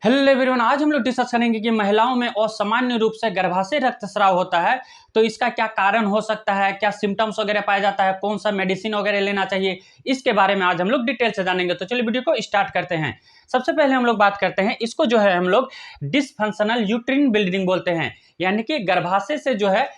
Hello everyone, आज हम लोग डिस्कस करेंगे कि महिलाओं में असामान्य रूप से गर्भाशय रक्तस्राव होता है तो इसका क्या कारण हो सकता है, क्या सिम्टम्स वगैरह पाया जाता है, कौन सा मेडिसिन वगैरह लेना चाहिए, इसके बारे में आज हम लोग डिटेल से जानेंगे। तो चलिए वीडियो को स्टार्ट करते हैं। सबसे पहले हम लोग बात करते हैं, इसको जो है हम लोग डिसफंक्शनल यूट्रिन ब्लीडिंग बोलते हैं, यानी कि गर्भाशय से जो है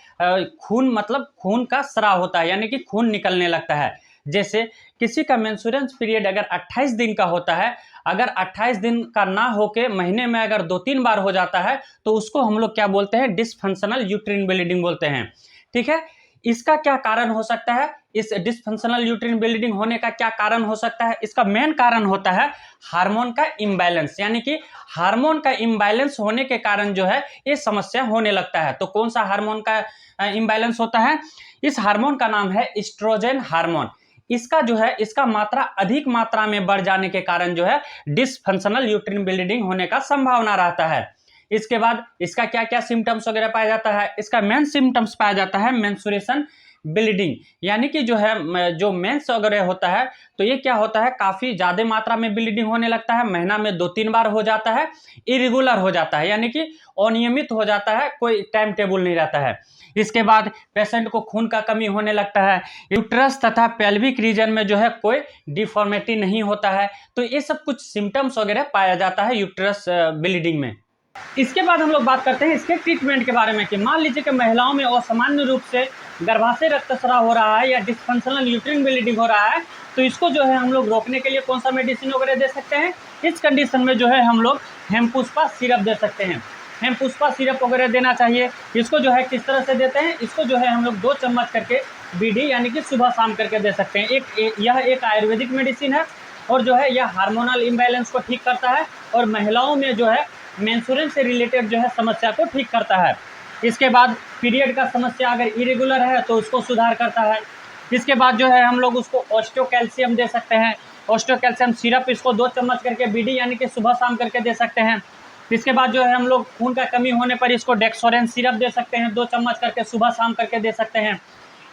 खून मतलब खून का स्राव होता है, यानी कि खून निकलने लगता है। जैसे किसी का मेंस्ट्रुएशन पीरियड अगर 28 दिन का होता है, अगर 28 दिन का ना होके महीने में अगर 2-3 बार हो जाता है तो उसको हम लोग क्या बोलते हैं, डिसफंक्शनल यूट्रिन ब्लीडिंग बोलते हैं। ठीक है, इसका क्या कारण हो सकता है, इस डिसफंक्शनल यूट्रिन ब्लीडिंग होने का क्या कारण हो सकता है? इसका मेन कारण होता है हार्मोन का इम्बैलेंस, यानी कि हार्मोन का इम्बैलेंस होने के कारण जो है ये समस्या होने लगता है। तो कौन सा हार्मोन का इम्बैलेंस होता है? इस हार्मोन का नाम है एस्ट्रोजन हार्मोन। इसका जो है इसका मात्रा अधिक मात्रा में बढ़ जाने के कारण जो है डिसफंक्शनल यूट्रिन ब्लीडिंग होने का संभावना रहता है। इसके बाद इसका क्या क्या सिम्टम्स वगैरह पाया जाता है? इसका मेन सिम्टम्स पाया जाता है मेंस्ट्रुएशन ब्लीडिंग, यानी कि जो है जो मेंस वगैरह होता है तो ये क्या होता है, काफी ज्यादा मात्रा में ब्लीडिंग होने लगता है, महीना में 2-3 बार हो जाता है, इरेगुलर हो जाता है, यानी कि अनियमित हो जाता है, कोई टाइम टेबल नहीं रहता है। इसके बाद पेशेंट को खून का कमी होने लगता है, यूट्रस तथा पेल्विक रीजन में जो है कोई डिफॉर्मिटी नहीं होता है। तो ये सब कुछ सिम्टम्स वगैरह पाया जाता है यूट्रस ब्लीडिंग में। इसके बाद हम लोग बात करते हैं इसके ट्रीटमेंट के बारे में कि मान लीजिए कि महिलाओं में असामान्य रूप से गर्भाशय रक्तस्राव हो रहा है या डिसफंक्शनल यूट्रिन ब्लीडिंग हो रहा है, तो इसको जो है हम लोग रोकने के लिए कौन सा मेडिसिन वगैरह दे सकते हैं? इस कंडीशन में जो है हम लोग हेमपुष्पा सिरप दे सकते हैं। हेमपुष्पा सिरप वगैरह देना चाहिए। इसको जो है किस तरह से देते हैं? इसको जो है हम लोग 2 चम्मच करके बीडी यानी कि सुबह शाम करके दे सकते हैं। यह एक आयुर्वेदिक मेडिसिन है और जो है यह हार्मोनल इम्बैलेंस को ठीक करता है और महिलाओं में जो है मेंस्ट्रुएशन से रिलेटेड जो है समस्या को ठीक करता है। इसके बाद पीरियड का समस्या अगर इरेगुलर है तो उसको सुधार करता है। इसके बाद जो है हम लोग उसको ऑस्टियोकैल्शियम दे सकते हैं। ऑस्टियोकैल्शियम सिरप इसको 2 चम्मच करके बीडी यानी कि सुबह शाम करके दे सकते हैं। इसके बाद जो है हम लोग खून का कमी होने पर इसको डेक्सोरेन सिरप दे सकते हैं, 2 चम्मच करके सुबह शाम करके दे सकते हैं।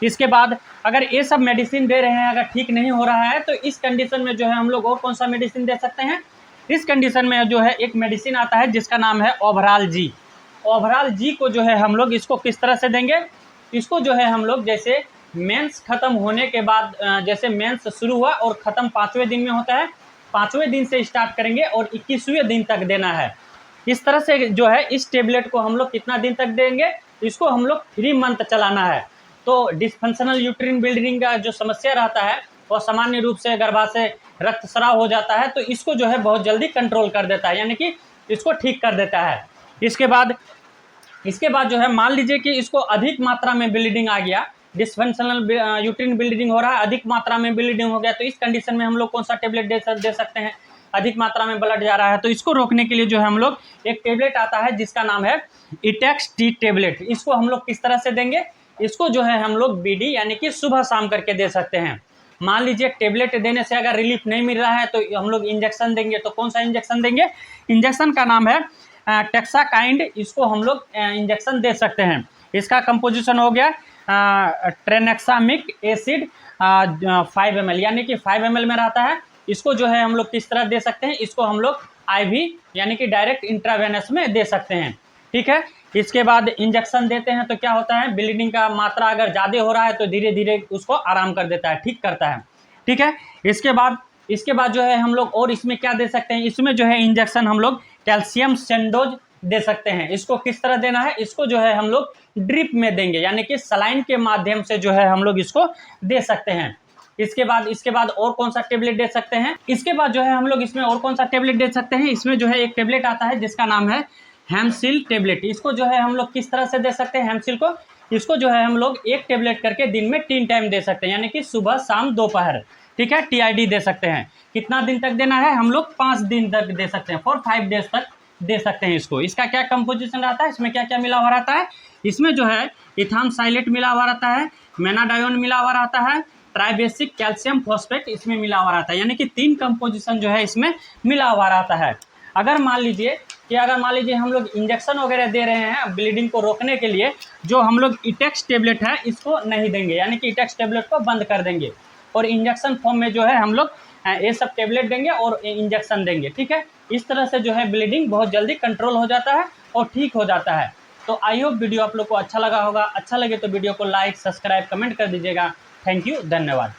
इसके बाद अगर ये सब मेडिसिन दे रहे हैं, अगर ठीक नहीं हो रहा है, तो इस कंडीशन में जो है हम लोग और कौन सा मेडिसिन दे सकते हैं? इस कंडीशन में जो है एक मेडिसिन आता है जिसका नाम है ओवराल जी। ओवराल जी को जो है हम लोग इसको किस तरह से देंगे? इसको जो है हम लोग जैसे मेंस खत्म होने के बाद, जैसे मेंस शुरू हुआ और ख़त्म 5वें दिन में होता है, 5वें दिन से स्टार्ट करेंगे और 21वें दिन तक देना है। इस तरह से जो है इस टेबलेट को हम लोग कितना दिन तक देंगे? इसको हम लोग 3 मंथ चलाना है। तो डिसफंक्शनल यूट्रिन ब्लीडिंग का जो समस्या रहता है वो सामान्य रूप से गर्भाशय रक्तस्राव हो जाता है, तो इसको जो है बहुत जल्दी कंट्रोल कर देता है, यानी कि इसको ठीक कर देता है। इसके बाद जो है मान लीजिए कि इसको अधिक मात्रा में ब्लीडिंग आ गया, डिसफंक्शनल यूट्रिन ब्लीडिंग हो रहा है, अधिक मात्रा में ब्लीडिंग हो गया, तो इस कंडीशन में हम लोग कौन सा टेबलेट दे सकते हैं? अधिक मात्रा में ब्लड जा रहा है तो इसको रोकने के लिए जो है हम लोग एक टेबलेट आता है जिसका नाम है इटेक्स टी टेबलेट। इसको हम लोग किस तरह से देंगे? इसको जो है हम लोग बीडी यानी कि सुबह शाम करके दे सकते हैं। मान लीजिए टेबलेट देने से अगर रिलीफ नहीं मिल रहा है तो हम लोग इंजेक्शन देंगे। तो कौन सा इंजेक्शन देंगे? इंजेक्शन का नाम है टेक्साकाइंड। इसको हम लोग इंजेक्शन दे सकते हैं। इसका कंपोजिशन हो गया ट्रेनेक्सामिक एसिड 5 ml, यानी कि 5 ml में रहता है। इसको जो है हम लोग किस तरह दे सकते हैं? इसको हम लोग आईवी यानी कि डायरेक्ट इंट्रावेनस में दे सकते हैं। ठीक है, इसके बाद इंजेक्शन देते हैं तो क्या होता है, ब्लीडिंग का मात्रा अगर ज़्यादा हो रहा है तो धीरे धीरे उसको आराम कर देता है, ठीक करता है। ठीक है, इसके बाद जो है हम लोग और इसमें क्या दे सकते हैं? इसमें जो है इंजेक्शन हम लोग कैल्शियम सेंडोज दे सकते हैं। इसको किस तरह देना है? इसको जो है हम लोग ड्रिप में देंगे, यानी कि सलाइन के माध्यम से जो है हम लोग इसको दे सकते हैं। इसके बाद और कौन सा टेबलेट दे सकते हैं? इसके बाद जो है हम लोग इसमें और कौन सा टेबलेट दे सकते हैं? इसमें जो है एक टेबलेट आता है जिसका नाम है हेमसिल टेबलेट। इसको जो है हम लोग किस तरह से दे सकते हैं? हेमसिल को इसको जो है हम लोग एक टेबलेट करके दिन में 3 टाइम दे सकते हैं, यानी कि सुबह शाम दोपहर। ठीक है, टीआईडी दे सकते हैं। कितना दिन तक देना है? हम लोग 5 दिन तक दे सकते हैं, 4-5 डेज तक दे सकते हैं इसको। इसका क्या कंपोजिशन रहता है? इसमें क्या क्या मिला हुआ रहता है? इसमें जो है इथानसाइलेट मिला हुआ रहता है, मेनाडायोन मिला हुआ रहता है, ट्राइबेसिक कैल्शियम फॉस्फेट इसमें मिला हुआ रहता है, यानी कि 3 कंपोजिशन जो है इसमें मिला हुआ रहता है। अगर मान लीजिए हम लोग इंजेक्शन वगैरह दे रहे हैं ब्लीडिंग को रोकने के लिए, जो हम लोग इटेक्स टेबलेट है इसको नहीं देंगे, यानी कि इटेक्स टेबलेट को बंद कर देंगे और इंजेक्शन फॉर्म में जो है हम लोग ये सब टेबलेट देंगे और इंजेक्शन देंगे, ठीक है। इस तरह से जो है ब्लीडिंग बहुत जल्दी कंट्रोल हो जाता है और ठीक हो जाता है। तो आई होप वीडियो आप लोग को अच्छा लगा होगा। अच्छा लगे तो वीडियो को लाइक, सब्सक्राइब, कमेंट कर दीजिएगा। थैंक यू, धन्यवाद।